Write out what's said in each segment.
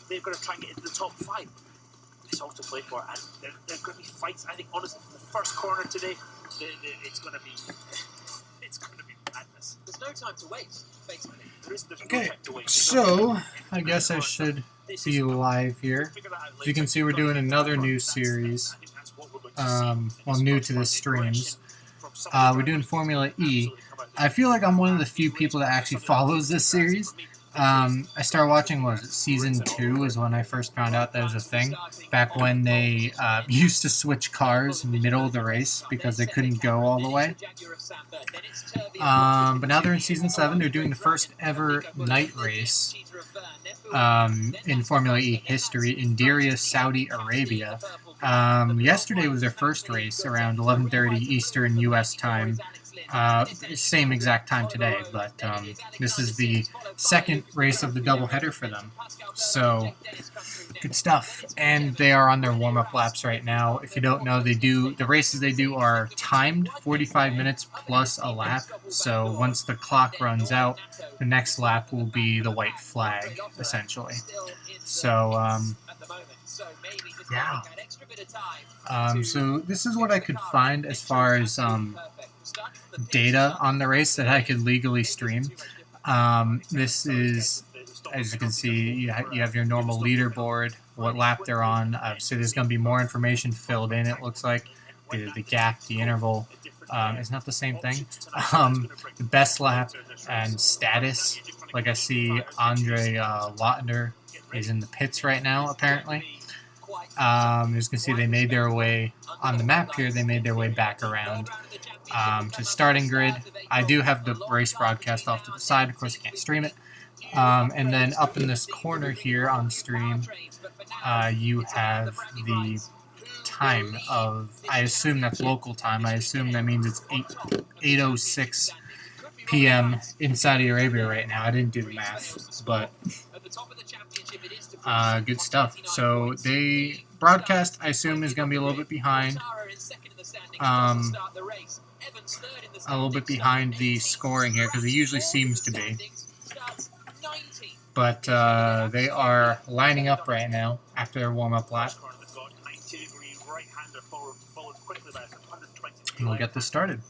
they've got to try and get into the top 5. It's all to play for, and there are going to be fights. I think, honestly, from the first corner today, it's going to be madness. There's no time to waste, basically. Okay, so I guess I should be live here. As you can see, we're doing another new series. Well, new to the streams. We're doing Formula E. I feel like I'm one of the few people that actually follows this series. I started watching, what was it, Season 2 is when I first found out that was a thing. Back when they used to switch cars in the middle of the race because they couldn't go all the way. But now they're in Season 7. They're doing the first ever night race in Formula E history in Diriyah, Saudi Arabia. Yesterday was their first race around 11:30 Eastern U.S. time. Same exact time today, but this is the second race of the doubleheader for them. So, good stuff. And they are on their warm-up laps right now. If you don't know, the races they do are timed, 45 minutes plus a lap. So once the clock runs out, the next lap will be the white flag, essentially. So, yeah. So this is what I could find as far as data on the race that I could legally stream. This is, as you can see, you have your normal leaderboard, what lap they're on. So there's going to be more information filled in, it looks like. The gap, the interval is not the same thing. The best lap and status, like I see Andre Lautner is in the pits right now, apparently. As you can see, they made their way on the map here. They made their way back around to the starting grid. I do have the race broadcast off to the side. Of course, I can't stream it. And then up in this corner here on stream, you have the time of, I assume that's local time. I assume that means it's 8:06 p.m. in Saudi Arabia right now. I didn't do the math, but good stuff. So they broadcast, I assume, is going to be a little bit behind. A little bit behind the scoring here, because it usually seems to be. But they are lining up right now after their warm-up lap. And we'll get this started.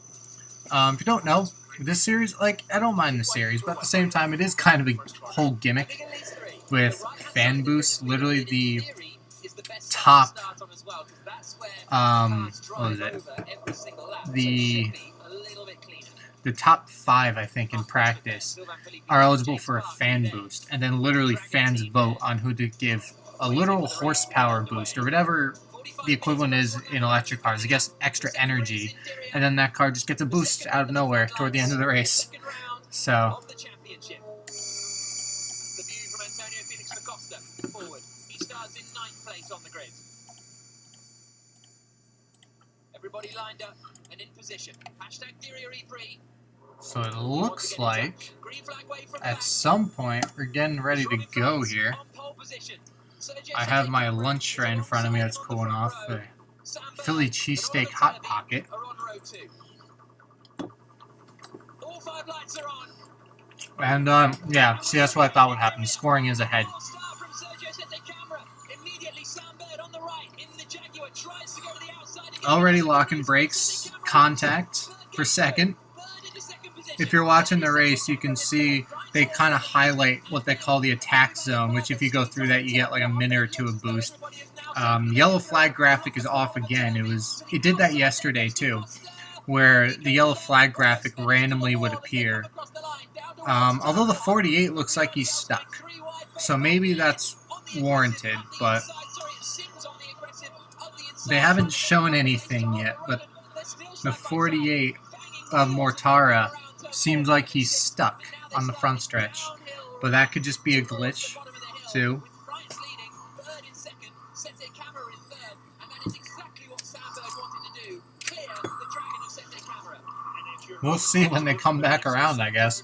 If you don't know, this series, like, I don't mind the series, but at the same time, it is kind of a whole gimmick with fan boosts. Literally the top, what is it? The top 5, I think, in practice are eligible for a fan boost, and then literally fans vote on who to give a literal horsepower boost, or whatever the equivalent is in electric cars. I guess extra energy, and then that car just gets a boost out of nowhere toward the end of the race. So, everybody lined up and in position. #Diriyah. So it looks like at some point we're getting ready to go here. I have my lunch right in front of me that's cooling off, a Philly cheesesteak hot pocket. And yeah, see, that's what I thought would happen. Scoring is ahead. Already locking brakes, contact for second. If you're watching the race, you can see they kind of highlight what they call the attack zone, which if you go through that, you get like a minute or two of boost. Yellow flag graphic is off again. It did that yesterday too, where the yellow flag graphic randomly would appear. Although the 48 looks like he's stuck, so maybe that's warranted, but they haven't shown anything yet. But the 48 of Mortara seems like he's stuck on the front stretch, but that could just be a glitch too. We'll see when they come back around, I guess.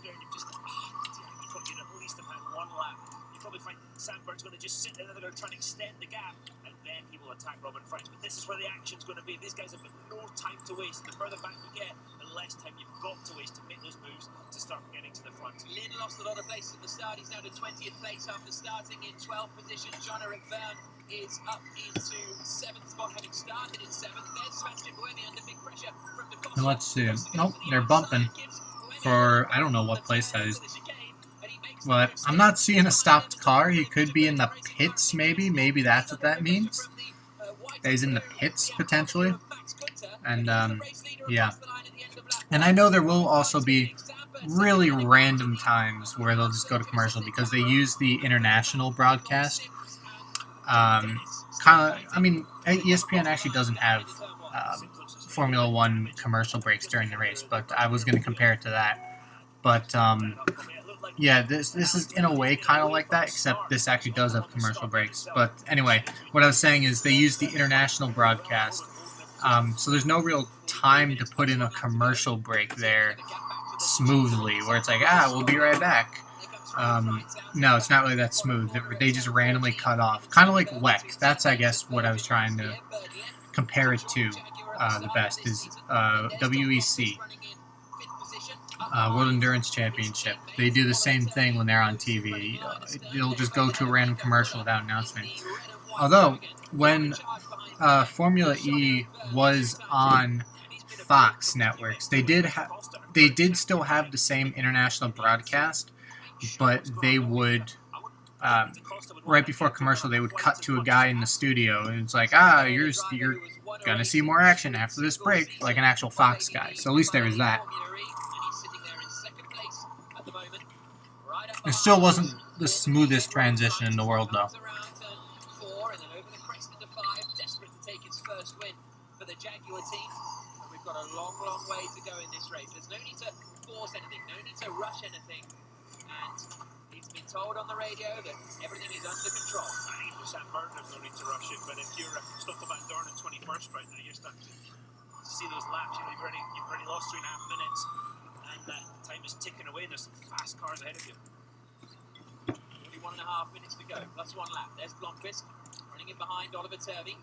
This is where the action's going to be. These guys have got no time to waste. The further back you get, the less time. You've got to waste to make those moves to start getting to the front. Lynn lost a lot of places at the start. He's now to 20th place after starting in 12th position. John-Eric Verne is up into 7th spot, having started in 7th. There's Sebastian Buemi under big pressure from the And let's see. Nope, they're bumping for, I don't know what place that is. But I'm not seeing a stopped car. He could be in the pits, maybe. Maybe that's what that means. He's in the pits, potentially. And, yeah. And I know there will also be really random times where they'll just go to commercial because they use the international broadcast. Kind of, I mean, ESPN actually doesn't have Formula One commercial breaks during the race, but I was going to compare it to that. But, yeah, this is in a way kind of like that, except this actually does have commercial breaks. But anyway, what I was saying is they use the international broadcast, so there's no real time to put in a commercial break there smoothly, where it's like, we'll be right back. No, it's not really that smooth. They just randomly cut off, kind of like WEC. That's, I guess, what I was trying to compare it to. The best is WEC. World Endurance Championship. They do the same thing when they're on TV. They'll just go to a random commercial without announcement. Although, when Formula E was on Fox networks, they did still have the same international broadcast, but they would, right before commercial, they would cut to a guy in the studio, and it's like, you're gonna see more action after this break, like an actual Fox guy. So at least there was that. It still wasn't the smoothest transition in the world, though. We've got a long, long way to go in this race. There's no need to force anything, no need to rush anything. And he's been told on the radio that everything is under control. I think for Sam Burton, there's no need to rush it. But if you're Stoffel Van Dorn in 21st right now, you're starting to see those laps. You've already lost 3.5 minutes. And that time is ticking away. There's some fast cars ahead of you. 1.5 minutes to go, plus 1 lap. There's Blomqvist running in behind Oliver Turvey.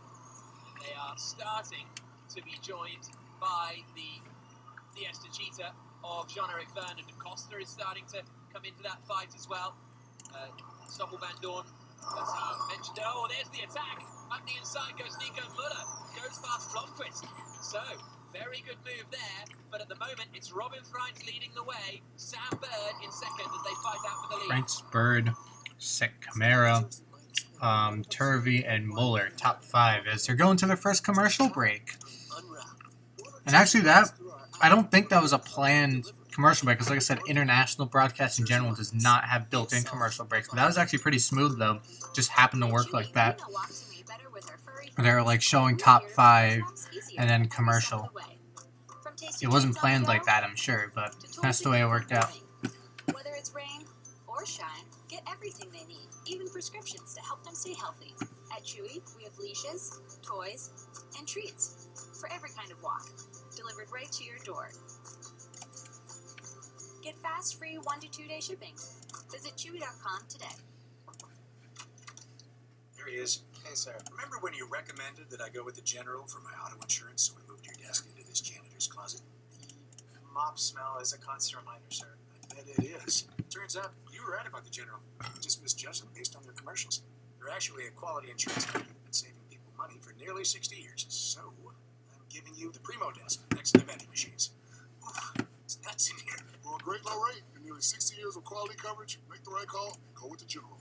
They are starting to be joined by the Fiesta Cheetah of Jean-Eric Verne, and Costa is starting to come into that fight as well. Stoffel Van Dorn, as he mentioned, there's the attack. Up the inside goes Nico Müller, goes past Blomqvist. So, very good move there, but at the moment it's Robin Freins leading the way, Sam Bird in second as they fight out for the lead. Freins, Bird, Camara, Turvey, and Muller, top 5, as they're going to their first commercial break. And actually I don't think that was a planned commercial break, because like I said, international broadcast in general does not have built-in commercial breaks. But that was actually pretty smooth, though. Just happened to work like that. They're like showing top 5 and then commercial. It wasn't planned like that, I'm sure, but that's the way it worked out. Whether it's rain or shine, get everything they need, even prescriptions to help them stay healthy. At Chewy, we have leashes, toys, and treats for every kind of walk, delivered right to your door. Get fast, free 1 to 2 day shipping. Visit Chewy.com today. Here he is. Hey, sir. Remember when you recommended that I go with the General for my auto insurance, so we moved your desk into this janitor's closet? The mop smell is a constant reminder, sir. I bet it is. Turns out you were right about the General. You just misjudged them based on their commercials. They're actually a quality insurance company that's saving people money for nearly 60 years. So, I'm giving you the Primo desk next to the vending machines. Oof, it's nuts in here. For a great low rate and nearly 60 years of quality coverage, make the right call and go with the General.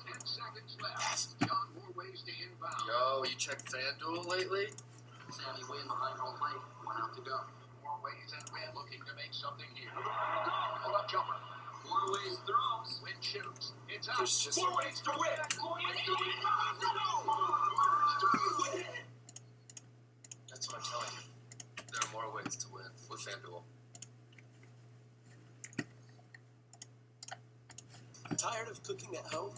10 seconds left. John, more ways to inbound. Yo, you checked FanDuel lately? Sammy Wynn behind home plate. 1 out to go. More ways and Wynn looking to make something here. Pull up jumper. 4 ways throws. Wynn shoots. It's out. 4 ways to win. 4 ways to win. That's what I'm telling you. There are more ways to win with FanDuel. Tired of cooking at home?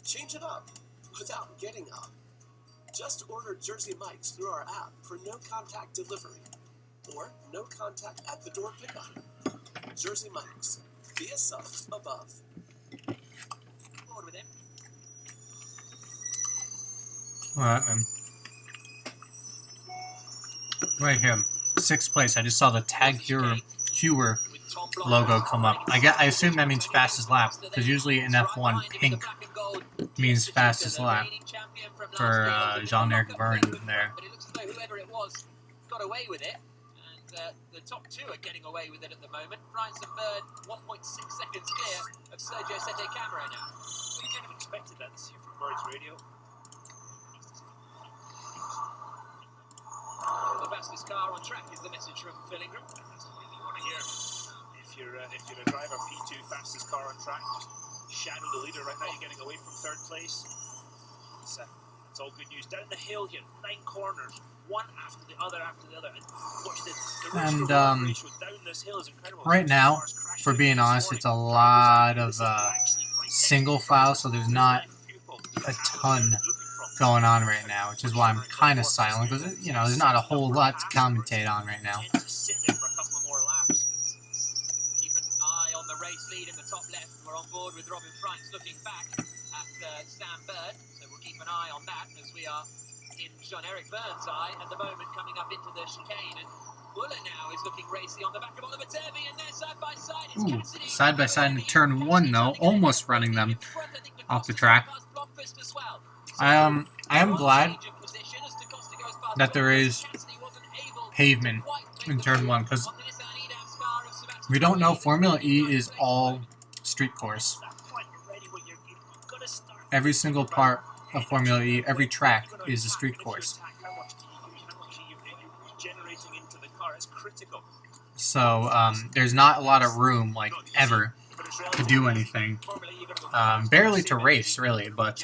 Change it up without getting up. Just order Jersey Mike's through our app for no-contact delivery or no-contact at-the-door pickup. Jersey Mike's, via subs above. Forward with him. Alright, man. Right here. 6th place. I just saw the Tag Heuer logo come up. I assume that means fastest lap, because usually in F1, pink means fastest lap for Jean-Eric Vergne there. But it looks as though whoever it was got away with it. And the top two are getting away with it at the moment. Brian Bird, 1.6 seconds clear of Sergio Sette Camara now. We kind of expected that this year from Bird's radio. The fastest car on track is the message from Fillingham. That's what you want to hear. If you're a driver, P2, fastest car on track, just shadow the leader. Right now you're getting away from 3rd place. It's all good news. Down the hill here, 9 corners, one after the other after the other. And watch the ratio down this hill is incredible. Right now, for being honest, it's a lot of single file, so there's not a ton going on right now, which is why I'm kind of silent, because, you know, there's not a whole lot to commentate on right now. Sit there for a couple of more laps. Keep an eye on the race lead in the top left. We're on board with Robin Franks looking back at Sam Bird, so we'll keep an eye on that as we are in Jean-Eric Vergne's eye at the moment, coming up into the chicane. And Buller now is looking racy on the back of Oliver Turvey, and they're side by side. It's Cassidy. Side by side in turn 1 though, almost running them off the track. I am glad that there is pavement in turn 1, because we don't know Formula E is all street course. Every single part of Formula E, every track is a street course. So there's not a lot of room, like, ever, to do anything. Barely to race, really, but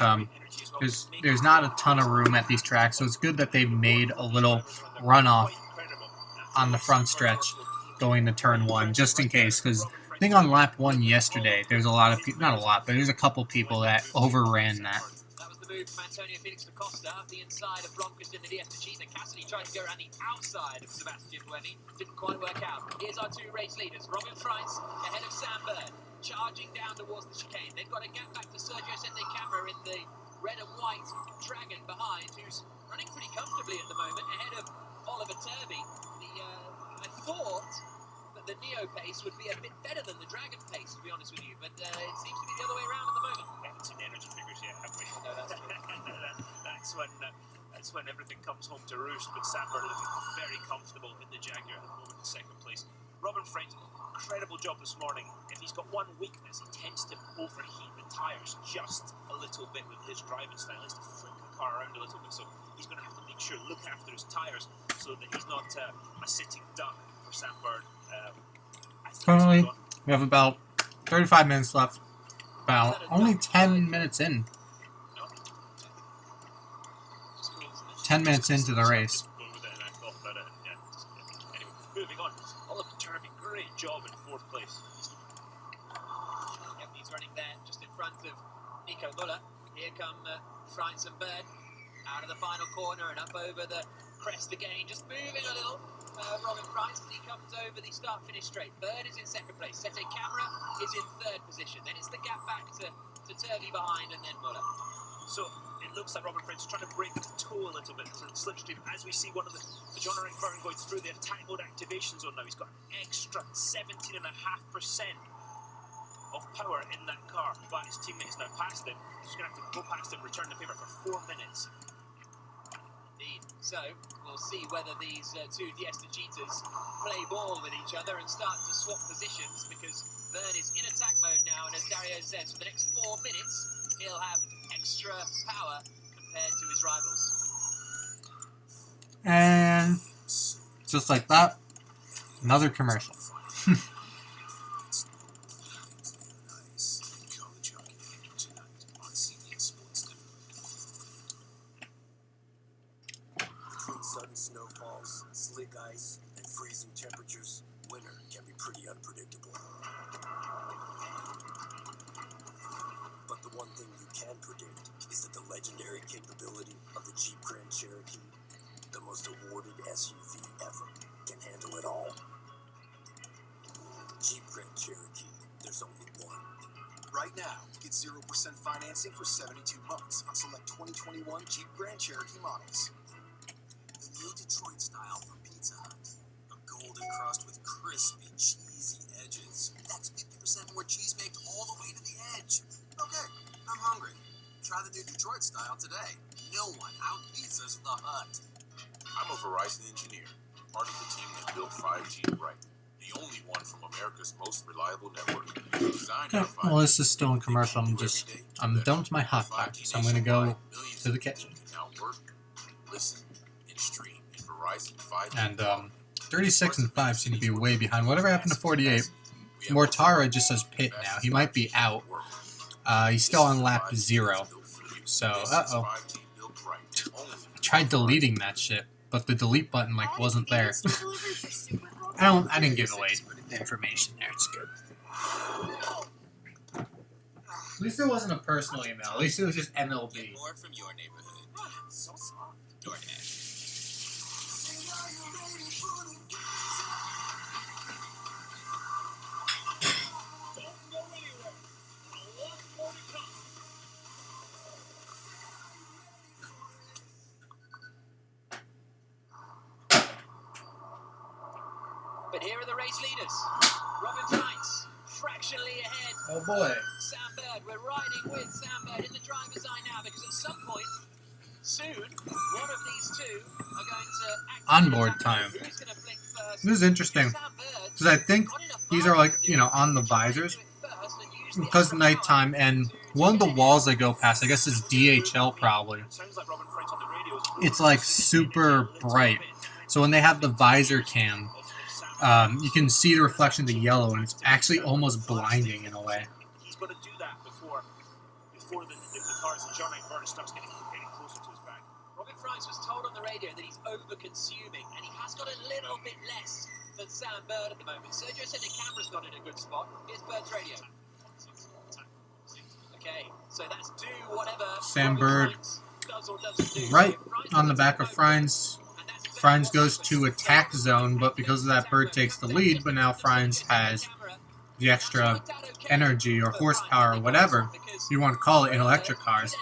there's not a ton of room at these tracks, so it's good that they've made a little runoff on the front stretch going to turn 1, just in case, because I think on lap 1 yesterday, there's a lot of people, not a lot, but there's a couple people that overran that. That was the move from Antonio Felix da Costa, the inside of Blomqvist in the DS2. Cassidy tried to go around the outside of Sebastian Buemi, didn't quite work out. Here's our 2 race leaders, Robin Franks ahead of Sam Bird, charging down towards the chicane. They've got to get back to Sergio Sette Camara in the red and white Dragon behind, who's running pretty comfortably at the moment, ahead of Oliver Turvey. I thought that the Neo pace would be a bit better than the Dragon pace, to be honest with you, but it seems to be the other way around at the moment. We haven't seen the energy figures yet, have we? No, that's true. That's when everything comes home to roost, but Sam Bird looking very comfortable in the Jaguar at the moment in 2nd place. Robin Franks, incredible job this morning. If he's got one weakness, he tends to overheat the tyres just a little bit with his driving style. He has to flick the car around a little bit, so he's going to have to make sure, look after his tyres, so that he's not a sitting duck for Sam Bird. Currently, we have about 35 minutes left. About only 10 minutes in. 10 minutes into the race. Anyway, moving on. Oliver Turvey, great job in 4th place. Yep, he's running there just in front of Nico Muller. Here come Franks and Bird out of the final corner and up over the crest again, just moving a little. Robin Franks, he comes over the start-finish straight. Bird is in 2nd place. Sette Camara is in 3rd position. Then it's the gap back to Turvey behind, and then Muller. So it looks like Robin Franks is trying to break the toe a little bit to the slipstream as we see one of the Jean-Eric Vergne going through the attack mode activation zone now. He's got an extra 17.5% of power in that car, but his teammate has now passed him. He's going to have to go past him, return the favour for 4 minutes. Indeed. So we'll see whether these 2 DS2 play ball with each other and start to swap positions, because Vergne is in attack mode now, and as Dario says, for the next 4 minutes he'll have extra power compared to his rivals. And just like that, another commercial. Sudden snowfalls, slick ice, and freezing temperatures, winter can be pretty unpredictable. But the one thing you can predict is that the legendary capability of the Jeep Grand Cherokee, the most awarded SUV ever, can handle it all. Jeep Grand Cherokee, there's only one. Right now, get 0% financing for 72 months on select 2021 Jeep Grand Cherokee models. The new Detroit style from Pizza Hut. and crossed with crispy, cheesy edges. That's 50% more cheese baked all the way to the edge. Okay, I'm hungry. Try the new Detroit style today. No one out-pizzas the Hut. I'm a Verizon engineer, part of the team that built 5G right. The only one from America's most reliable network. Designed Okay, well, this is still in commercial. I'm done with my hot pot, so I'm gonna go to the kitchen. Now work, listen, and stream in Verizon 5G. And 36 and 5 seem to be way behind. Whatever happened to 48? Mortara just says pit now. He might be out. He's still on lap 0. So, uh-oh. I tried deleting that shit, but the delete button, like, wasn't there. I didn't give away the information there. It's good. At least it wasn't a personal email. At least it was just MLB. Get more from your neighborhood. So soft. DoorDash. But here are the race leaders. Robin Price, fractionally ahead. Oh boy. Sam Bird, we're riding with Sam Bird in the driver's eye now because at some point, soon, one of these two are going to onboard time. Who's going to blink first? This is interesting because I think these are like, you know, on the visors because it's nighttime, and one of the walls I go past, I guess is DHL probably. It's like super bright. So when they have the visor cam, you can see the reflection of the yellow, and it's actually almost blinding in a way. He's got to do that before the cars and John McBurn starts getting closer to his back. Robin Price was told on the radio that he's over-consuming, and he has got a little bit less than Sam Bird at the moment. Sergio said the camera's not in a good spot. Here's Bird's radio. Okay, so that's do whatever Sam Bird does or doesn't do. right on the back of Frines. Frines goes to attack zone, but because of that, Bird takes the lead, but now Frines has the extra energy or horsepower or whatever you want to call it in electric cars.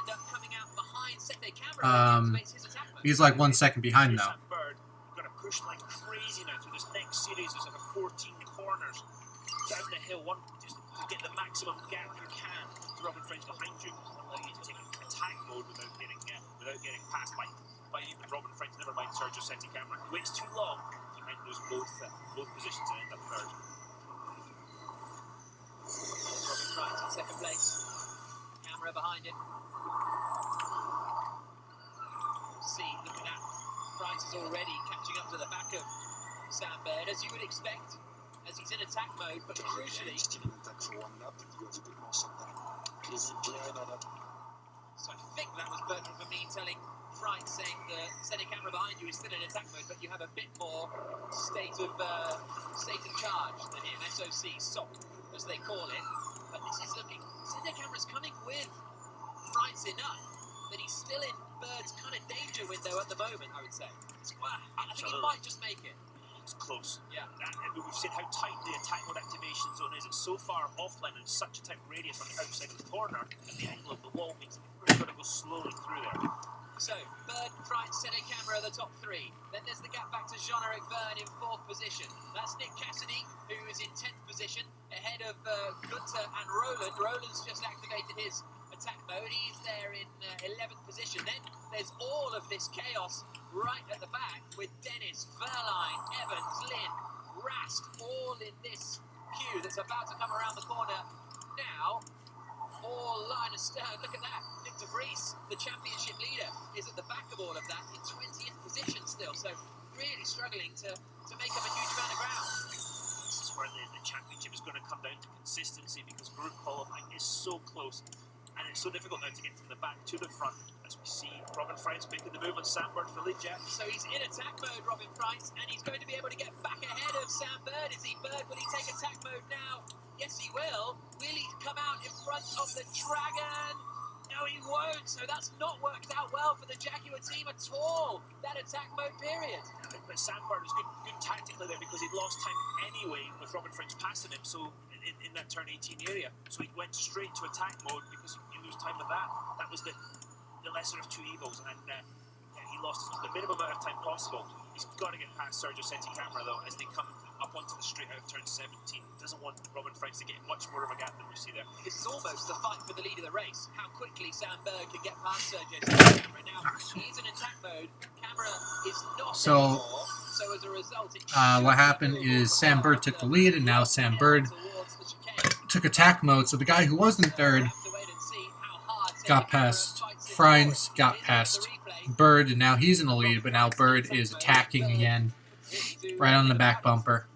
He's like 1 second behind, though. Bird got to push like crazy now through this next series. There's like 14 corners down the hill, just to get the maximum gap you can to Robin Friends behind you, allow you to take attack mode without getting passed by even Robin Friends. Never mind Sergio Senti Camera. He waits too long. He might lose both positions and end up third. Robin Friends in second place. Camera behind him. See, looking at Price is already catching up to the back of Sam Bird, as you would expect, as he's in attack mode, but crucially. So I think that was Bertrand for me telling Price, saying the steady camera behind you is still in attack mode, but you have a bit more state of charge than him, SOC, SOC, as they call it. But this is looking, steady camera's coming with Price enough that he's still in Bird's kind of danger window at the moment, I would say. I think he might just make it. It's close. Yeah. We've seen how tight the attack mode activation zone is. It's so far offline and such a tight radius on the outside of the corner, and the angle of the wall makes it really got to go slowly through there. So, Bird, Price, steady camera are the top three. Then there's the gap back to Jean-Eric Verne in 4th position. That's Nick Cassidy, who is in 10th position, ahead of Gunther and Roland. Roland's just activated his attack mode. He's there in 11th position. Then there's all of this chaos right at the back with Dennis, Verline, Evans, Lynn, Rask, all in this queue that's about to come around the corner now. All line astern. Look at that. Nick De Vries, the championship leader, is at the back of all of that in 20th position still. So really struggling to make up a huge amount of ground. This is where the championship is going to come down to consistency, because group qualifying is so close. And it's so difficult now to get from the back to the front, as we see Robin Friends making the move on Sam Bird for lead jet. So he's in attack mode, Robin Friends, and he's going to be able to get back ahead of Sam Bird. Is he? Bird, will he take attack mode now? Yes, he will. Will he come out in front of the Dragon? No, he won't. So that's not worked out well for the Jaguar team at all, that attack mode period. But Sam Bird was good tactically there, because he'd lost time anyway with Robin Friends passing him. So in that turn 18 area, so he went straight to attack mode because you lose time with that. That was the lesser of two evils, and he lost the minimum amount of time possible. He's got to get past Sergio Senti Camera though as they come up onto the straight out of turn 17. Doesn't want Robin Franks to get much more of a gap than we see there. This is almost the fight for the lead of the race. How quickly Sam Berg can get past Sergio Santana. Now, he's in attack mode. Camera is not So, so as a result, what happened is Sam Bird took the lead, and now Sam Bird took attack mode. So the guy who was in third got past Frines, got past Bird, and now he's in the lead. But now Bird is attacking again, right on the back bumper.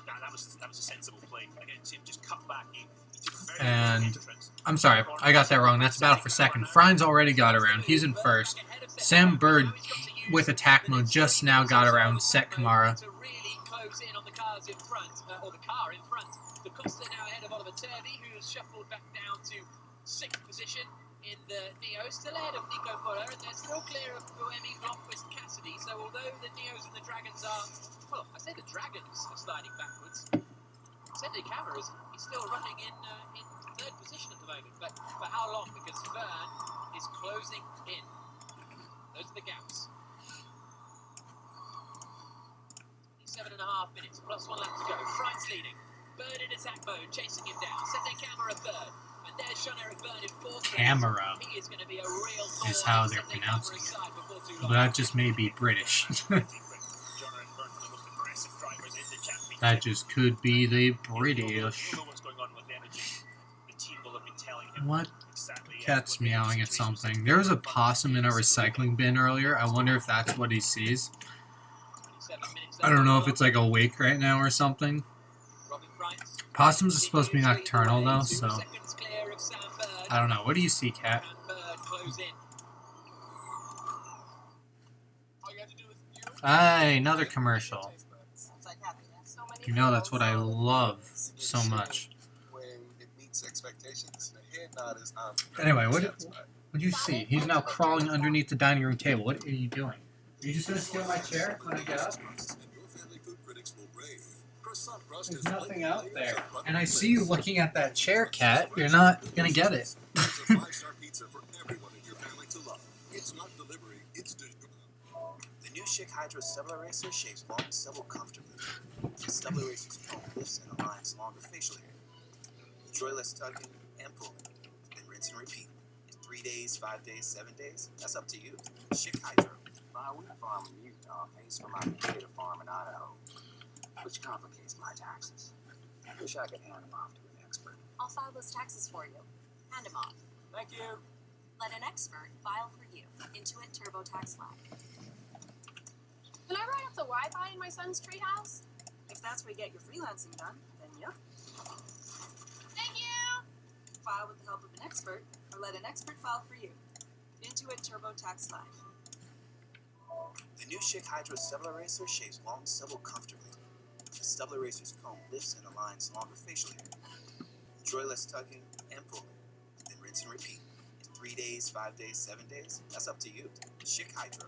That was a sensible play. Again, see him just cut back. He took a very And good entrance. I'm sorry, I got that wrong. That's battle for second. Frines already got around. He's in first. Sam Bird, with attack mode, just now got around Set Kamara. To really close in on the cars in front, or the car in front. The Costa now ahead of Oliver Turvey, who's shuffled back down to 6th position in the Neo, still ahead of Nico Fuller, and they're still clear of Buemi, Blomqvist, Cassidy. So although the Neos and the Dragons are, well, I say the Dragons are sliding backwards, Sende Camera is still running in 3rd position at the moment. But for how long? Because Vern is closing in. Those are the gaps. 7.5 minutes, plus 1 lap to go. Frines leading. Bird in attack mode, chasing him down. Sende Camera third. And there's Jean-Eric Byrne in 4th. Camera He is going to be a real is how they're pronouncing it. But that just may be British. That just could be the British. What? Cat's meowing at something. There was a possum in a recycling bin earlier. I wonder if that's what he sees. I don't know if it's like awake right now or something. Possums are supposed to be nocturnal though, so I don't know. What do you see, Cat? Aye, another commercial. You know that's what I love so much. Anyway, what do you see? He's now crawling underneath the dining room table. What are you doing? Are you just going to steal my chair when I get up? There's nothing out there. And I see you looking at that chair, Cat. You're not going to get it. The new Schick Hydro Stubble Eraser shaves long stubble comfortably. The Stubble Eraser's foam lifts and aligns longer facial hair. Enjoy less tugging and pulling. Then rinse and repeat. In 3 days, 5 days, 7 days, that's up to you. Schick Hydro. My wheat farm in Utah pays for my potato farm in Idaho, which complicates my taxes. I wish I could hand them off to an expert. I'll file those taxes for you. Hand them off. Thank you. Let an expert file for you. Intuit TurboTax Lab. Can I run off the Wi-Fi in my son's treehouse? If that's where you get your freelancing done, then yep. Thank you! File with the help of an expert, or let an expert file for you. Intuit TurboTax Lab. The new Schick Hydro Stubble Eraser shaves long stubble comfortably. The Stubble Eraser's comb lifts and aligns longer facial hair. Enjoy less tugging and pulling. Then rinse and repeat. In 3 days, 5 days, 7 days, that's up to you. Schick Hydro.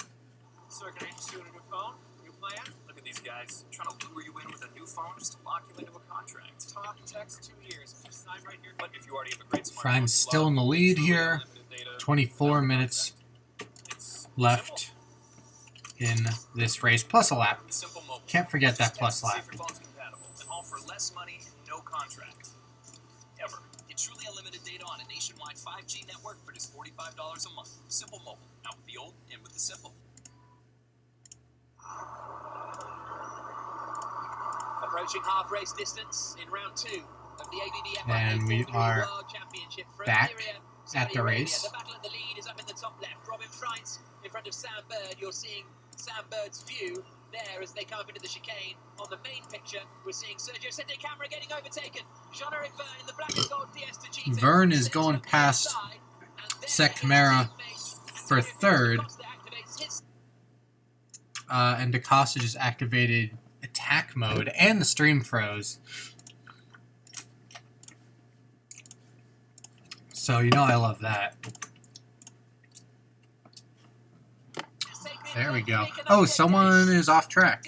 Sir, can I interest you in a new phone? New plan? Look at these guys, trying to lure you in with a new phone just to lock you into a contract. Talk, text, 2 years. Just sign right here. But if you already have a great smartphone, Frines still in the lead here. 24 minutes left in this race, plus a lap. Can't forget that plus lap. And all for less money, no contract. Ever. Get truly unlimited data on a nationwide 5G network for just $45 a month. Simple Mobile. Out with the old, in with the simple. Approaching half race distance in round 2 of the ABB And we are World Championship from back Diriyah, at the Arabia. race. The battle at the lead is up in the top left. Robin Frines in front of Sam Bird. You're seeing Sam Bird's view there as they come up into the chicane. On the main picture, we're seeing Sergio Sende Camera getting overtaken. Jean-Eric Vern in the black and gold Fiesta GT. Vern is going past Set Kamara for third. And DaCosta just activated attack mode and the stream froze. So you know I love that. There we go. Oh, someone is off track.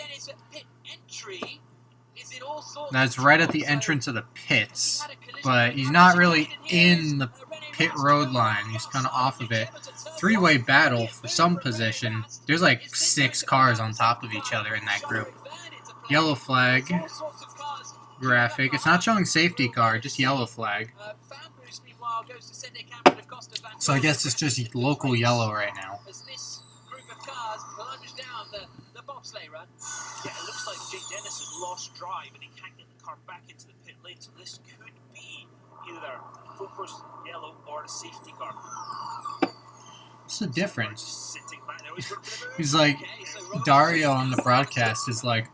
That's right at the entrance of the pits. But he's not really in the pit road line. He's kind of off of it. Three-way battle for some position. There's like 6 cars on top of each other in that group. yellow flag graphic. It's not showing safety car, just yellow flag. So I guess it's just local yellow right now. As this group of cars plunge down the bobsleigh run. Yeah, it looks like Jake Dennis has lost drive and he can't get the car back into the pit lane. So this could be either full course yellow or a safety car. What's the difference? Sitting back there. He's like, Dario on the broadcast is like,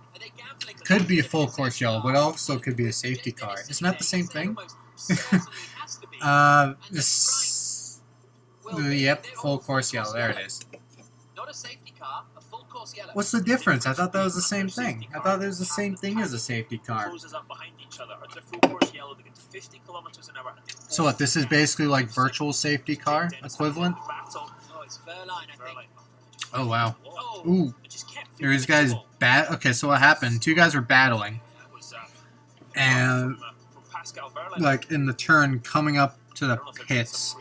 could be a full course yellow, but also could be a safety car. Isn't that the same thing? Yep, full course yellow. There it is. Not a safety car, a full course yellow. What's the difference? I thought that was the same thing. I thought it was the same thing as a safety car. So what, this is basically like virtual safety car equivalent? Oh wow. Ooh. There's guys okay, so what happened? Two guys were battling. And like in the turn coming up to the pits.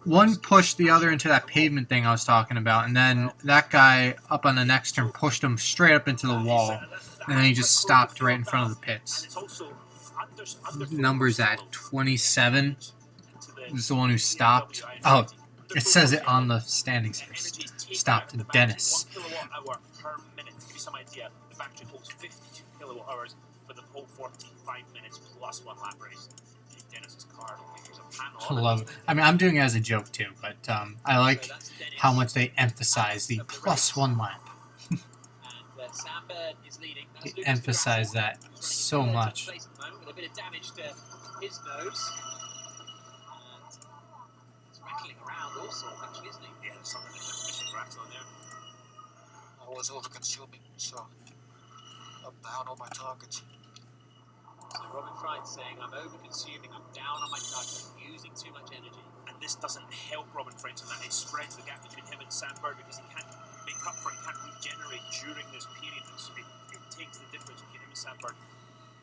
One pushed the other into that pavement thing I was talking about, and then that guy up on the next turn pushed him straight up into the wall, and then he just stopped right in front of the pits. Number's at 27. This is the one who stopped. Oh, it says it on the standings here. Stopped Dennis. 1 kilowatt-hour per minute. To give you some idea, the battery holds 52 kilowatt-hours for the whole 45 minutes plus 1 lap race. Dennis's car. I love it. I mean, I'm doing it as a joke too, but I like how much they emphasize the +1 lap. They emphasize that so much. I was over-consuming, so I'm down on my targets. So Robin Fried's saying, I'm over-consuming, I'm down on my target, I'm using too much energy. And this doesn't help Robin Fried in that it spreads the gap between him and Sandberg because he can't make up for it, he can't regenerate during this period. So it takes the difference between him and Sandberg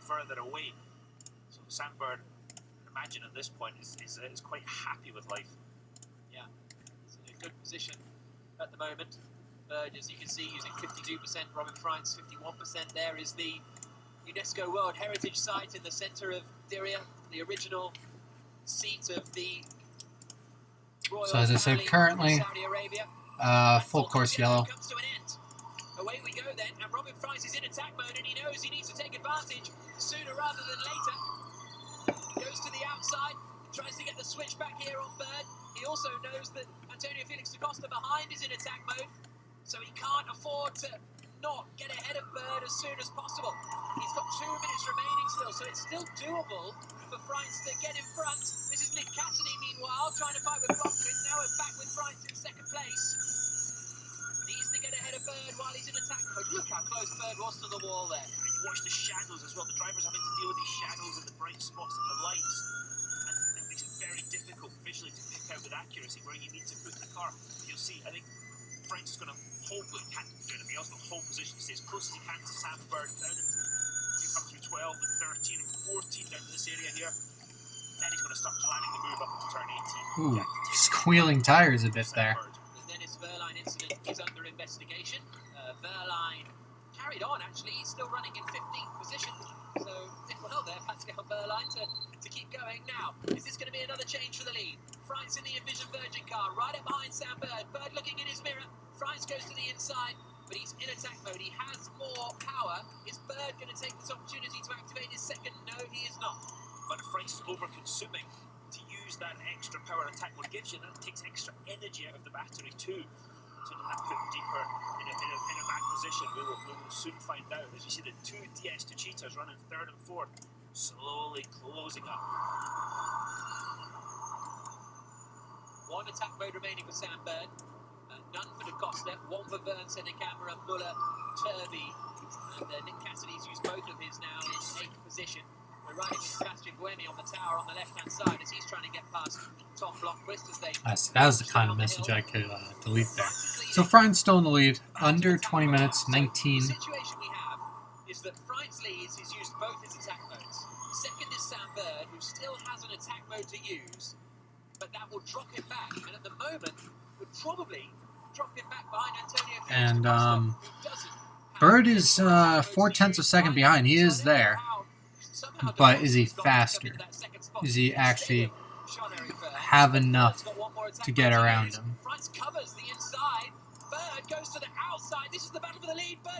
further away. So Sandberg, imagine at this point, is quite happy with life. Yeah, it's in a good position at the moment. As you can see, using 52%, Robin Fried's 51%. There is the UNESCO World Heritage Site in the centre of Diriyah, the original seat of the royal So as I said, currently, Saudi Arabia. full course yellow. Comes to an end. Away we go then, and Robin Fries is in attack mode, and he knows he needs to take advantage sooner rather than later. Goes to the outside, tries to get the switch back here on Bird. He also knows that Antonio Felix da Costa behind is in attack mode, so he can't afford to not get ahead of Bird as soon as possible. He's got 2 minutes remaining still, so it's still doable for Friends to get in front. This is Nick Cassidy, meanwhile, trying to fight with Blomqvist. Now we're back with Friends in second place. Needs to get ahead of Bird while he's in attack mode. Look how close Bird was to the wall there. And you watch the shadows as well. The driver's having to deal with these shadows and the bright spots and the lights. And it makes it very difficult visually to pick out with accuracy where you need to put the car. You'll see, I think Frank's going to hold, but he can't do anything else, but hold position, stay as close as he can to Sam Bird down into, he comes through 12 and 13 and 14 down to this area here. Then he's going to start planning the move up into turn 18. Ooh, squealing tires a bit there. The Dennis Verline incident is under investigation. Verline carried on, actually. He's still running in 15th position. So, did well there, Pascal Verline, to keep going. Now, is this going to be another change for the lead? Fries in the Envision Virgin car, right up behind Sam Bird. Bird looking in his mirror. Fries goes to the inside, but he's in attack mode. He has more power. Is Bird going to take this opportunity to activate his second? No, he is not. But if Fries is over-consuming, to use that extra power attack mode gives you, that takes extra energy out of the battery too. So that put him deeper in a back position. We will soon find out. As you see, the 2 DS2 cheaters running 3rd and 4th, slowly closing up. 1 attack mode remaining for Sam Bird. None for da Costa, 1 for Burns, and the camera, Muller, Turvey, and Nick Cassidy's used both of his now in 8th position. We're riding with Sebastian Buemi on the tower on the left-hand side as he's trying to get past Tom Blomqvist as they... That was the kind of message I could delete there. So Fried's still in the lead, under 20 minutes, 19. The situation we have is that Fried's leads, he's used both his attack modes. Second is Sam Bird, who still has an attack mode to use, but that will drop him back. And at the moment, would probably drop him back behind Antonio Felix, And who doesn't Bird is 0.4 seconds behind. He is there. But is he faster? Is he actually have enough to get around him?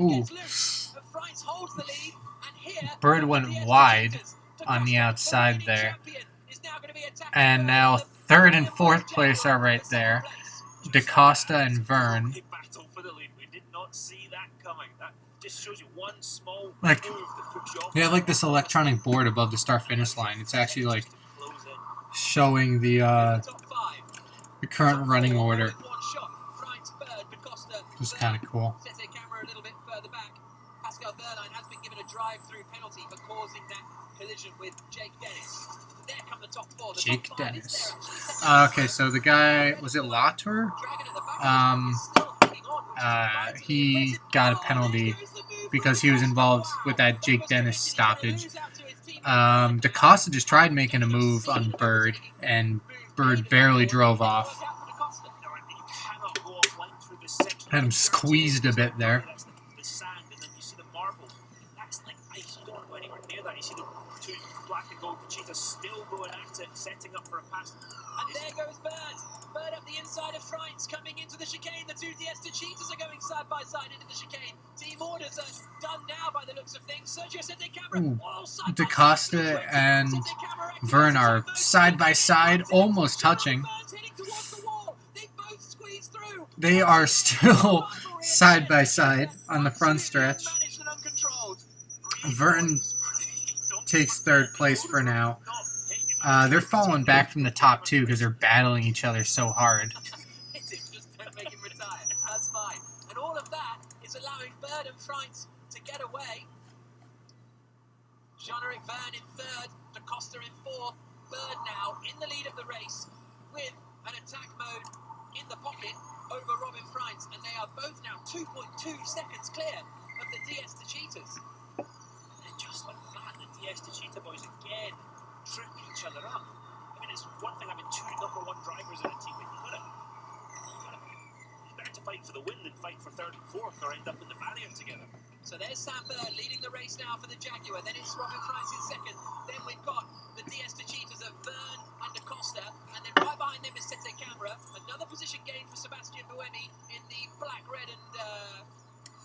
Ooh. Bird went wide on the outside there. And now 3rd and 4th place are right there. DaCosta and Vern. Like, they have like this electronic board above the start-finish line. It's actually like showing the current running order. Which is kind of cool. Jake Dennis. Okay, so the guy, was it Latour? He got a penalty because he was involved with that Jake Dennis stoppage. DaCosta just tried making a move on Bird, and Bird barely drove off. Had him squeezed a bit there. Still going at it, setting up for a pass. And there goes Bird. Bird up the inside of Freitz, coming into the chicane. The two Diesta Cheetahs are going side by side into the chicane. Team orders are done now by the looks of things. Sergio set their camera. DaCosta and Vern are side by side, almost touching. They are still side by side on the front stretch. Vern takes 3rd place for now. They're falling back from the top 2 because they're battling each other so hard. That's fine. And all of that is allowing Bird and Freitz to get away. Jean-Eric Verne in 3rd, DaCosta in 4th. Bird now in the lead of the race with an attack mode in the pocket over Robin Freitz, and they are both now 2.2 seconds clear of the Diesta Cheetahs. And just like that, the Diesta Cheetah boys again trip each other up. I mean, it's one thing having 2 #1 drivers in a team, but it's better to fight for the win than fight for 3rd and 4th or end up in the barrier together. So there's Sam Bird leading the race now for the Jaguar. Then it's Robin Freitz in 2nd. Then we've got the Diesta Cheetahs of Verne and DaCosta. And then right behind them is Sete Camera. Another position gain for Sebastian Buemi in the black, red and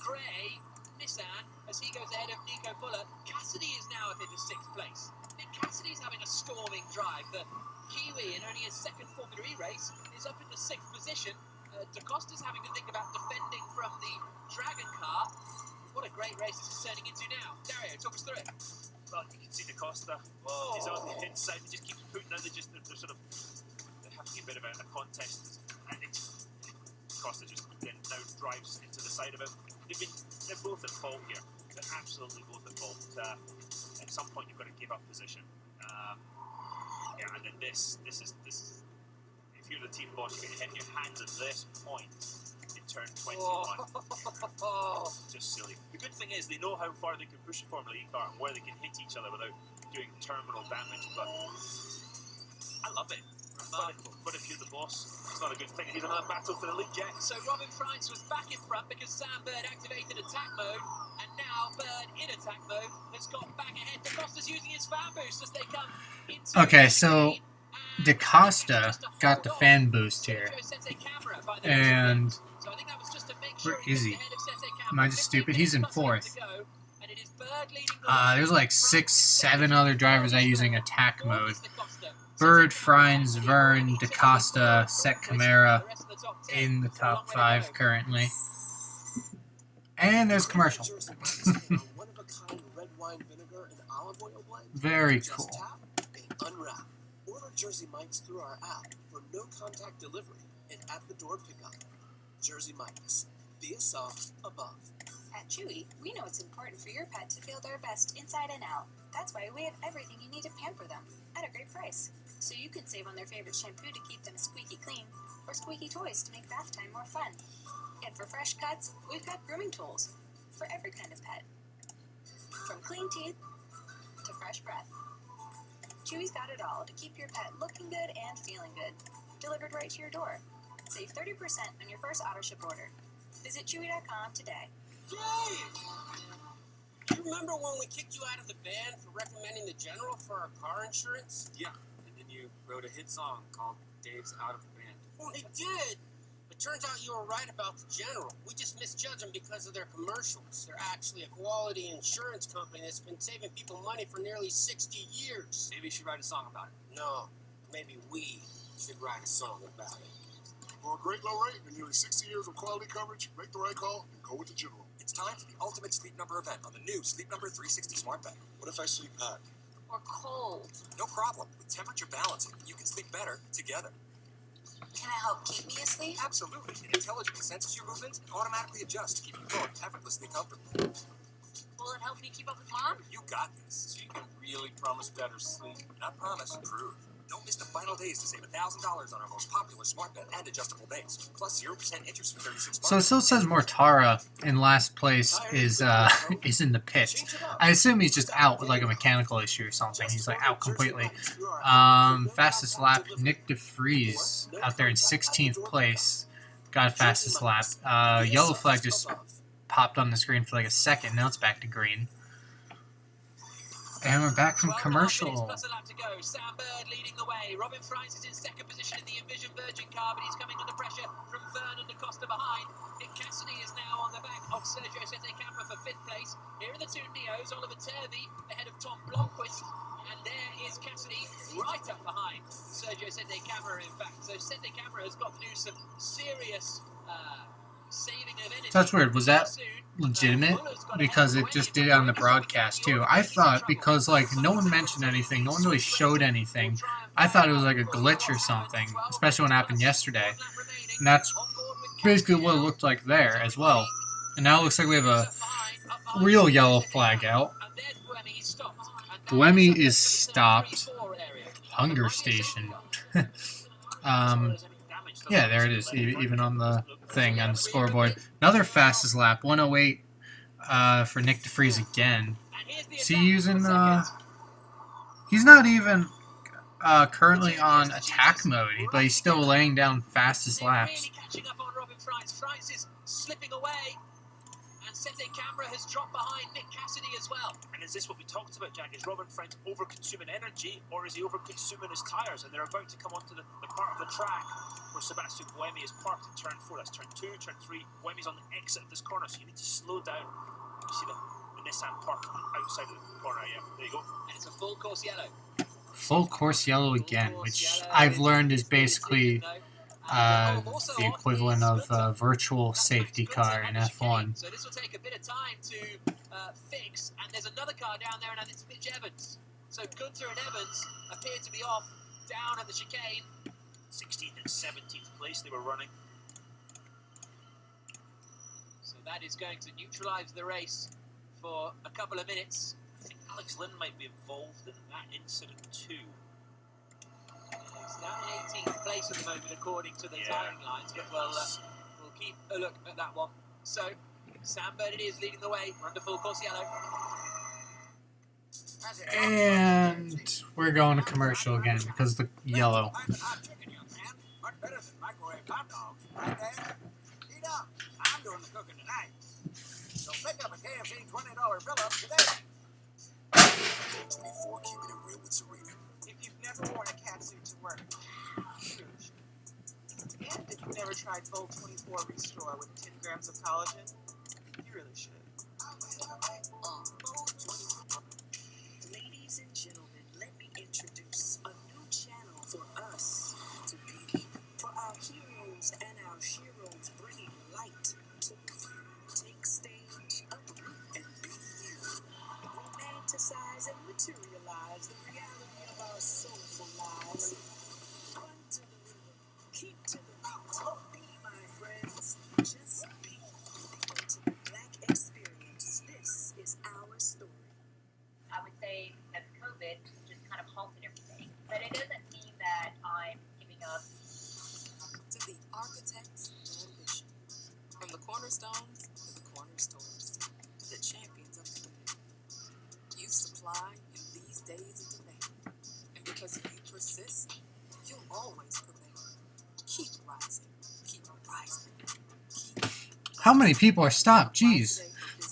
grey Nissan as he goes ahead of Nico Fuller. Cassidy is now up into 6th place. Nick Cassidy's having a storming drive. The Kiwi, in only his 2nd Formula E race, is up in the 6th position. DaCosta's having to think about defending from the Dragon car. What a great race this is turning into now. Dario, talk us through it. Well, you can see DaCosta. He's on the inside. He just keeps putting out. They're sort of, they have to be a bit of a contest. I think DaCosta just then now drives into the side of him. They're both at fault here. They're absolutely both at fault. At some point, you've got to give up position. Yeah, and then this is. If you're the team boss, you're going to hit your hands at this point in turn 21. Just silly. The good thing is they know how far they can push a Formula E car and where they can hit each other without doing terminal damage. But I love it. But if you're the boss, it's not a good thing. He's another battle for the lead, Jack. So Robin Freitz was back in front because Sam Bird activated attack mode, and now Bird in attack mode has got back ahead. DaCosta's using his fan boost as they come into. Okay, so DaCosta got the fan boost here, and where is he? Am I just stupid? He's in 4th. There's like 6, 7 other drivers that are using attack mode. Bird, Freitz, Verne, DaCosta, Set Camara in the top 5 currently. And there's commercial. Very cool. Order Jersey Mike's through our app for no contact delivery and at the door pickup. Jersey Mike's. Be a soft above. At Chewy, we know it's important for your pet to feel their best inside and out. That's why we have everything you need to pamper them at a great price. So you can save on their favorite shampoo to keep them squeaky clean, or squeaky toys to make bath time more fun. And for fresh cuts, we've got grooming tools for every kind of pet. From clean teeth to fresh breath. Chewy's got it all to keep your pet looking good and feeling good. Delivered right to your door. Save 30% on your first auto ship order. Visit chewy.com today. Dave! You remember when we kicked you out of the band for recommending the General for our car insurance? Yeah, and then you wrote a hit song called Dave's Out of the Band. Well, I did. It turns out you were right about the General. We just misjudged them because of their commercials. They're actually a quality insurance company that's been saving people money for nearly 60 years. Maybe you should write a song about it. No, maybe we should write a song about it. For a great low rate and nearly 60 years of quality coverage, make the right call and go with the General. It's time for the ultimate Sleep Number event on the new Sleep Number 360 Smart Bed. What if I sleep hot? Or cold. No problem. With temperature balancing, you can sleep better together. Can it help keep me asleep? Absolutely. It intelligently senses your movements and automatically adjusts to keep you both effortlessly comfortable. Will it help me keep up with Mom? You got this. So you can really promise better sleep. Not promise, prove. Don't miss the final days to save $1,000 on our most popular smart bed and adjustable base. Plus 0% interest for 36 months. So it still says Mortara in last place is in the pit. I assume he's just out with like a mechanical issue or something. He's like out completely. Fastest lap, Nick DeFries out there in 16th place. Got fastest lap. Yellow flag just popped on the screen for like a second. Now it's back to green. And we're back from commercial. Plus a lap to go. Sam Bird leading the way. Robin Price is in second position in the Envision Virgin car, but he's coming under pressure from Vernon da Costa behind. Nick Cassidy is now on the back of Sergio Sette Camera for 5th place. Here are the two Neos, Oliver Turvey ahead of Tom Blomqvist. And there is Cassidy right up behind Sergio Sette Camera, in fact. So Sette Camera has got to do some serious saving of energy. That's weird. Was that legitimate? Because it just did it on the broadcast too. I thought, because like no one mentioned anything, no one really showed anything, I thought it was like a glitch or something, especially when it happened yesterday. And that's basically what it looked like there as well. And now it looks like we have a real yellow flag out. Buemi is stopped. Hunger station. Yeah, there it is, even on the thing, on the scoreboard. Another fastest lap, 108 for Nick DeFries again. Is he using, he's not even currently on attack mode, but he's still laying down fastest laps. Price is slipping away, and Sette Camera has dropped behind Nick Cassidy as well. And is this what we talked about, Jack? Is Robin Friend over-consuming energy, or is he over-consuming his tyres? And they're about to come onto the part of the track where Sebastian Buemi is parked in turn 4. That's turn 2, turn 3. Buemi's on the exit of this corner, so you need to slow down. You see the Nissan parked outside of the corner. Yeah, there you go. And it's a full course yellow. Full course yellow again, which I've learned is basically the equivalent of a virtual safety car in F1. So this will take a bit of time to fix, and there's another car down there, and it's Mitch Evans. So Gunther and Evans appear to be off down at the chicane. 16th and 17th place they were running. So that is going to neutralise the race for a couple of minutes. I think Alex Lynn might be involved in that incident too. It's down in 18th place at the moment according to the timing lines, but we'll keep a look at that one. So Sam Bird it is leading the way. We're under full course yellow. And we're going to commercial again because the yellow. Much better than microwave hot dogs. Right, Dad? Eat up. I'm doing the cooking tonight. So pick up a KFC $20 fill-up today. 24, keeping it real with Serena. If you've never worn a catsuit to work, huge. And if you've never tried Bold 24 Restore with 10 grams of collagen, you really should. Ladies and gentlemen, let me introduce a new channel for us to be. For our heroes and our sheroes, bringing light to the view. Take stage, uproot, and be you. Romanticize and materialize the reality of our soulful lives. Run to the rhythm, keep to the beat. Be my friends, just be. The ultimate Black experience. This is our story. I would say that COVID just kind of halted everything. But it doesn't mean that I'm giving up. To the architects of ambition. From the cornerstones to the cornerstones. To the champions of community. You supply in these days of demand. And because if you persist, you'll always prevail. Keep rising. Keep rising. How many people are stopped? Jeez.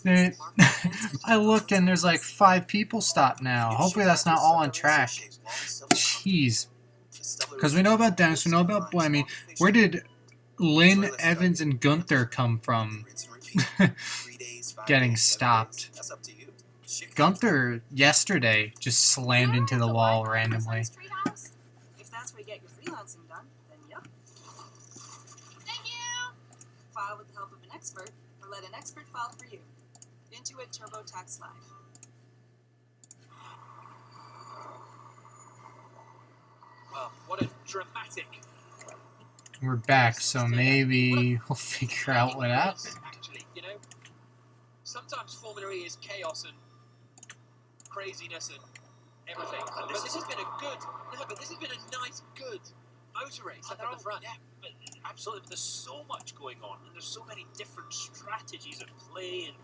I look and there's like 5 people stopped now. Hopefully that's not all on track. Jeez. Because we know about Dennis, we know about Buemi. Where did Lynn, Evans, and Gunther come from getting stopped? Gunther yesterday just slammed into the wall randomly. If that's where you get your freelancing done, then yep. Thank you! File with the help of an expert, or let an expert file for you. Intuit TurboTax Live. Well, what a dramatic. We're back, so maybe we'll figure out what happened. Actually, you know, sometimes Formula E is chaos and craziness and everything. But this has been a good, but this has been a nice, good motor race up at the front. Yeah, but absolutely. But there's so much going on, and there's so many different strategies at play, and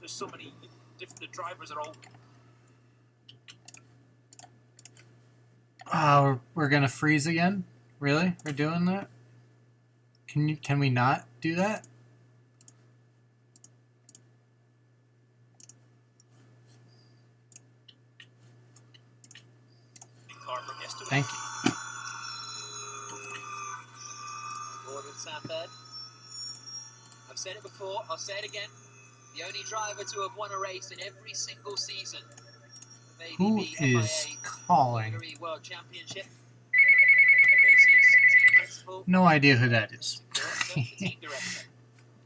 there's so many different. The drivers are all. We're gonna freeze again? Really? We're doing that? Can we not do that? Thank you. Gordon Sandberg. I've said it before, I'll say it again. The only driver to have won a race in every single season. Who is calling? World Championship. No idea who that is.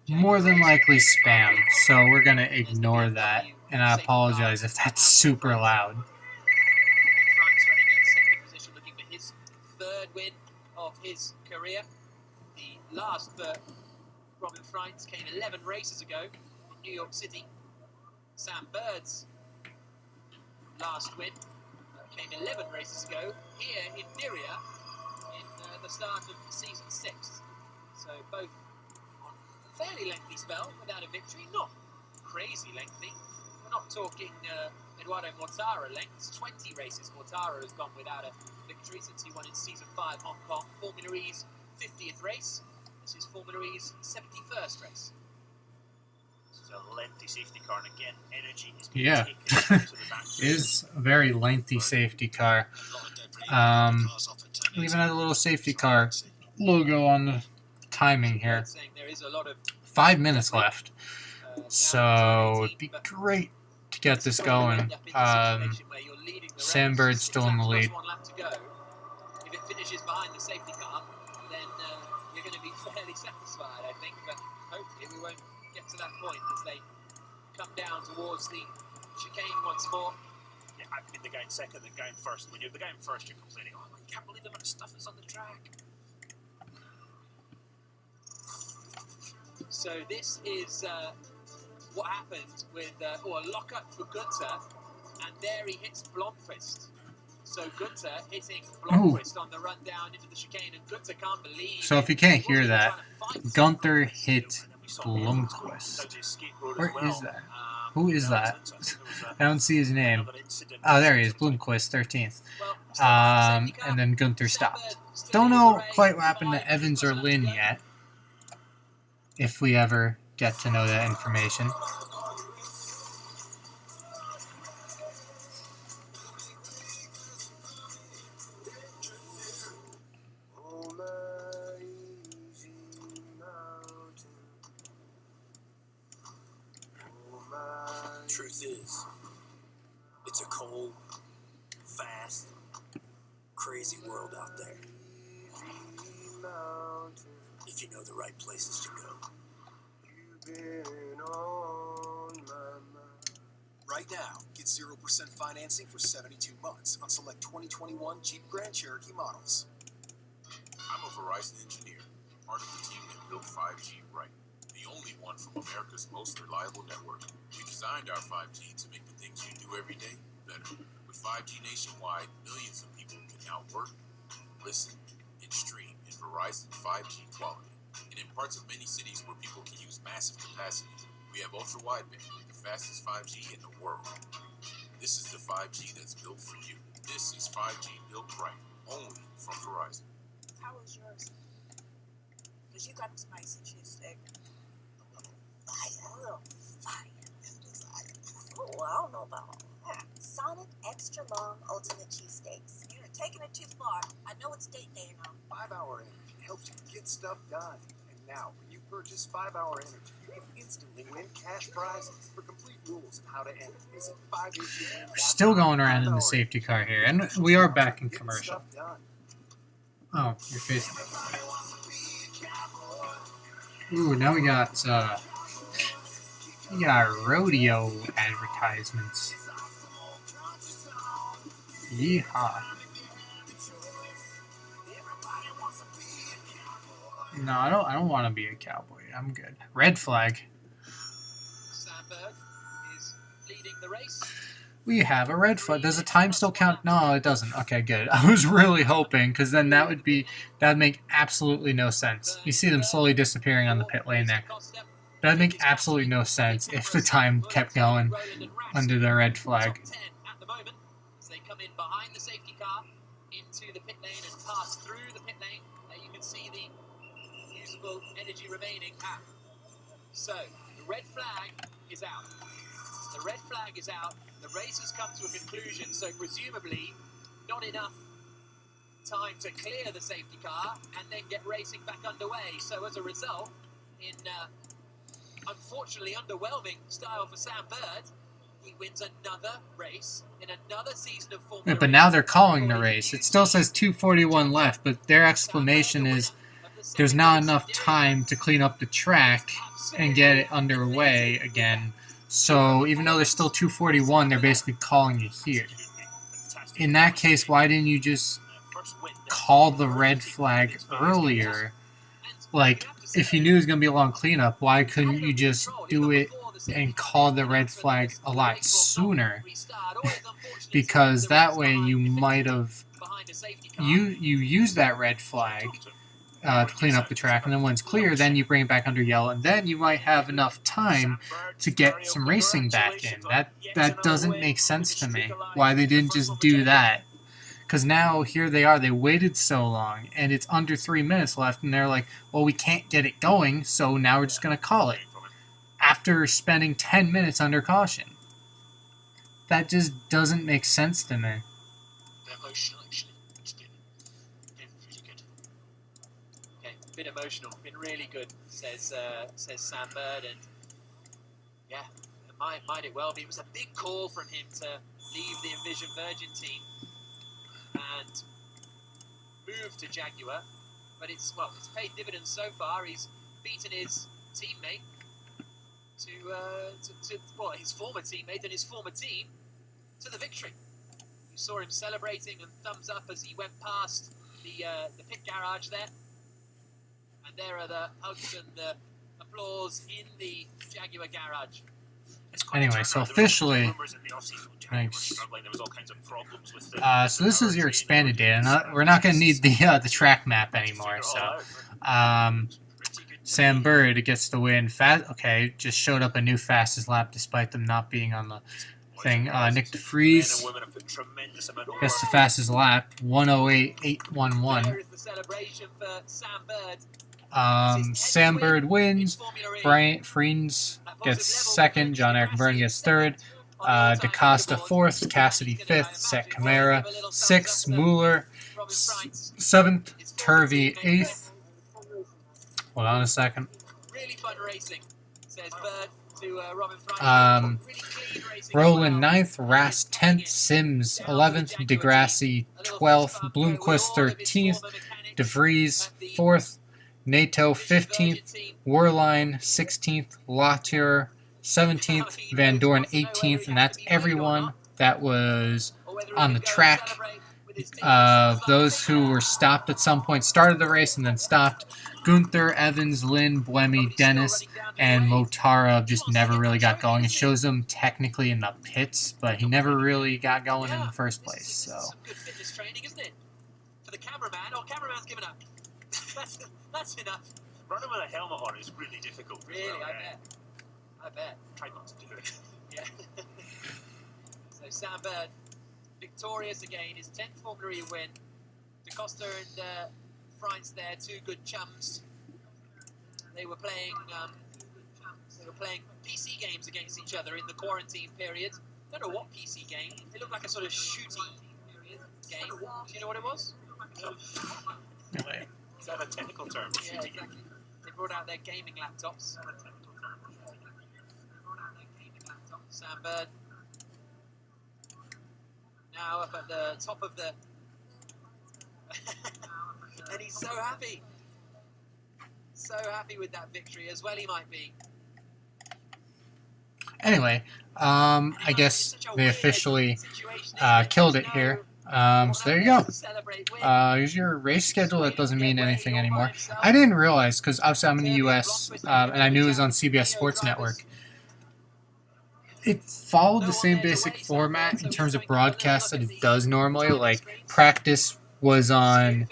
More than likely spam, so we're gonna ignore that, and I apologize if that's super loud. Frank's running in second position, looking for his third win of his career. The last for Robin Franks came 11 races ago in New York City. Sam Bird's last win came 11 races ago here in Diriyah in the start of season 6. So both on a fairly lengthy spell without a victory, not crazy lengthy. We're not talking Eduardo Mortara lengths. 20 races Mortara has gone without a victory since he won in season 5 Hong Kong. Formula E's 50th race. This is Formula E's 71st race. This is a lengthy safety car, and again, energy is being Yeah, taken to the back. it is a very lengthy safety car. We even had a little safety car logo on the timing here. 5 minutes left, so it'd be great to get this going. Sam Bird's still in the lead. If it finishes behind the safety car, then you're going to be fairly satisfied, I think. But hopefully we won't get to that point as they come down towards the chicane once more. Yeah, I think the guy in second, the guy in first. When you're the guy in first, you're complaining, oh, I can't believe the amount of stuff that's on the track. So this is what happened with a lockup for Gunther, and there he hits Blomqvist. So Gunther hitting Blomqvist on the run down into the chicane, and Gunther can't believe. So if you can't hear that, Gunther hit Blomqvist. Where is that? Who is that? I don't see his name. Oh, there he is, Blomqvist, 13th. And then Gunther stopped. Don't know quite what happened to Evans or Lynn yet, if we ever get to know that information. Truth is, it's a cold, fast, crazy world out there. If you know the right places to go. Right now, get 0% financing for 72 months on select 2021 Jeep Grand Cherokee models. I'm a Verizon engineer, part of the team that built 5G right. The only one from America's most reliable network. We designed our 5G to make the things you do every day better. With 5G nationwide, millions of people can now work, listen, and stream in Verizon 5G quality. And in parts of many cities where people can use massive capacity, we have ultra-wideband, the fastest 5G in the world. This is the 5G that's built for you. This is 5G built right, only from Verizon. How was yours? Because you got the spicy cheese steak. A little fire. Oh, I don't know about all that. Sonic extra long ultimate cheesesteaks. You're taking it too far. I know it's date day now. 5-hour energy helps you get stuff done. And now, when you purchase 5-hour energy, you can instantly win cash prizes. For complete rules of how to enter, visit 5HUWin.com. We're still going around in the safety car here, and we are back in commercial. Oh, you're facing. Ooh, now we got rodeo advertisements. Yeehaw. No, I don't want to be a cowboy. I'm good. Red flag. Sandberg is leading the race. We have a red flag. Does the time still count? No, it doesn't. Okay, good. I was really hoping, because then that would make absolutely no sense. You see them slowly disappearing on the pit lane there. That would make absolutely no sense if the time kept going under the red flag. At the moment, as they come in behind the safety car into the pit lane and pass through the pit lane, you can see the usable energy remaining. So the red flag is out. The red flag is out. The race has come to a conclusion, so presumably not enough time to clear the safety car and then get racing back underway. So as a result, in unfortunately underwhelming style for Sam Bird, he wins another race in another season of Formula 1. Yeah, but now they're calling the race. It still says 2:41 left, but their explanation is there's not enough time to clean up the track and get it underway again. So even though there's still 2:41, they're basically calling it here. In that case, why didn't you just call the red flag earlier? Like, if you knew it was going to be a long cleanup, why couldn't you just do it and call the red flag a lot sooner? Because that way you might have... You use that red flag to clean up the track, and then when it's clear, then you bring it back under yellow, and then you might have enough time to get some racing back in. That doesn't make sense to me, why they didn't just do that. Because now, here they are, they waited so long, and it's under 3 minutes left, and they're like, well, we can't get it going, so now we're just going to call it. After spending 10 minutes under caution. That just doesn't make sense to me. Been emotional, been really good, says Sam Bird, and yeah, might it well be. It was a big call from him to leave the Envision Virgin team and move to Jaguar, but it's paid dividends so far. He's beaten his teammate to his former teammate and his former team to the victory. You saw him celebrating and thumbs up as he went past the pit garage there. And there are the hugs and the applause in the Jaguar garage. Anyway, so officially, thanks. So this is your expanded data. We're not going to need the track map anymore. So, Sam Bird gets the win. Okay, just showed up a new fastest lap despite them not being on the thing. Nick DeFries gets the fastest lap, 1:08.811. There is the celebration for Sam Bird. Sam Bird wins. Brian Friens gets second. John Eric Byrne gets third. DaCosta fourth. Cassidy fifth. Set Camara sixth. Mueller seventh. Turvey eighth. Hold on a second. Really fun racing, says Bird to Robin Friens. Roland 9th, Rast 10th, Sims 11th, DeGrassi 12th, Bloomquist 13th, DeVries 4th, NATO 15th, Werline 16th, Latier 17th, Van Dorn 18th, and that's everyone that was on the track. Those who were stopped at some point started the race and then stopped. Gunther, Evans, Lynn, Buemi, Dennis, and Motara just never really got going. It shows him technically in the pits, but he never really got going in the first place. So. Some good fitness training, isn't it? For the cameraman. Oh, cameraman's given up. That's enough. Running with a helmet on is really difficult. Really, I bet. Try not to do it. Yeah. So Sam Bird, victorious again, his 10th Formula E win. DaCosta and Friens there, two good chums. They were playing They were playing PC games against each other in the quarantine period. Don't know what PC game. It looked like a sort of shooty game. Do you know what it was? Anyway. Is that a technical term? Yeah, exactly. They brought out their gaming laptops. Sam Bird. Now up at the top of the... and he's so happy. So happy with that victory, as well he might be. Anyway, I guess they officially killed it here. So there you go. Here's your race schedule. That doesn't mean anything anymore. I didn't realize, because obviously I'm in the US, and I knew it was on CBS Sports Network. It followed the same basic format in terms of broadcast that it does normally. Like, practice was on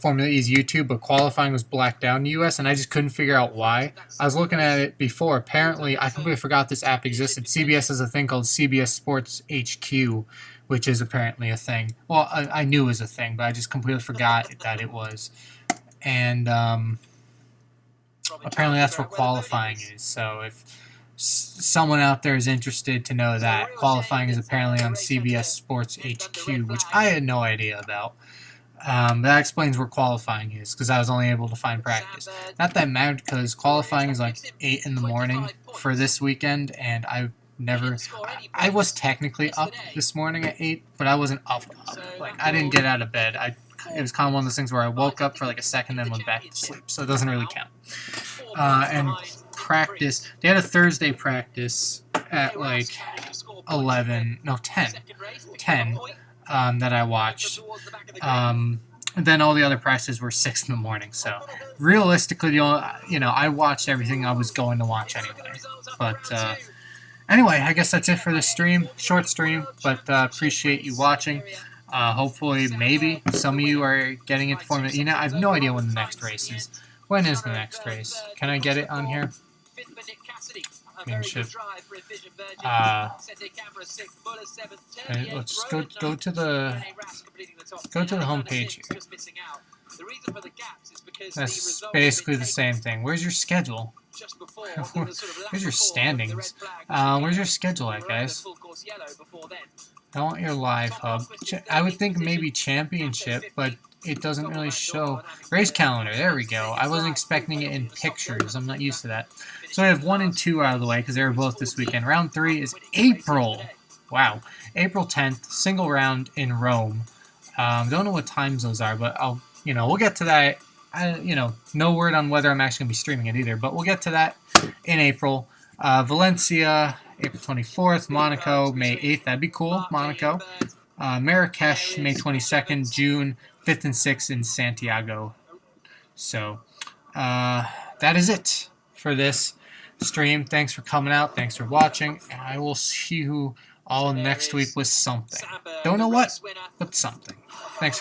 Formula E's YouTube, but qualifying was blacked out in the US, and I just couldn't figure out why. I was looking at it before. Apparently, I completely forgot this app existed. CBS has a thing called CBS Sports HQ, which is apparently a thing. Well, I knew it was a thing, but I just completely forgot that it was. And apparently that's where qualifying is. So if someone out there is interested to know that, qualifying is apparently on CBS Sports HQ, which I had no idea about. That explains where qualifying is, because I was only able to find practice. Not that mattered, because qualifying is like 8 in the morning for this weekend, and I was technically up this morning at 8, but I wasn't up. Like, I didn't get out of bed. It was kind of one of those things where I woke up for like a second, then went back to sleep, so it doesn't really count. And practice, they had a Thursday practice at like 10 that I watched. And then all the other practices were 6 in the morning. So realistically, I watched everything I was going to watch anyway. But anyway, I guess that's it for this stream. Short stream, but appreciate you watching. Hopefully, maybe some of you are getting into Formula E now. I have no idea when the next race is. When is the next race? Can I get it on here? Okay, let's go to the home page here. That's basically the same thing. Where's your schedule? Where's your standings? Where's your schedule at, guys? I want your live hub. I would think maybe championship, but it doesn't really show. Race calendar, there we go. I wasn't expecting it in pictures. I'm not used to that. So I have 1 and 2 out of the way because they were both this weekend. Round 3 is April. Wow. April 10th, single round in Rome. Don't know what times those are, but we'll get to that. No word on whether I'm actually going to be streaming it either, but we'll get to that in April. Valencia, April 24th. Monaco, May 8th. That'd be cool, Monaco. Marrakesh, May 22nd. June 5th and 6th in Santiago. So, that is it for this stream. Thanks for coming out. Thanks for watching. And I will see you all next week with something. Don't know what, but something.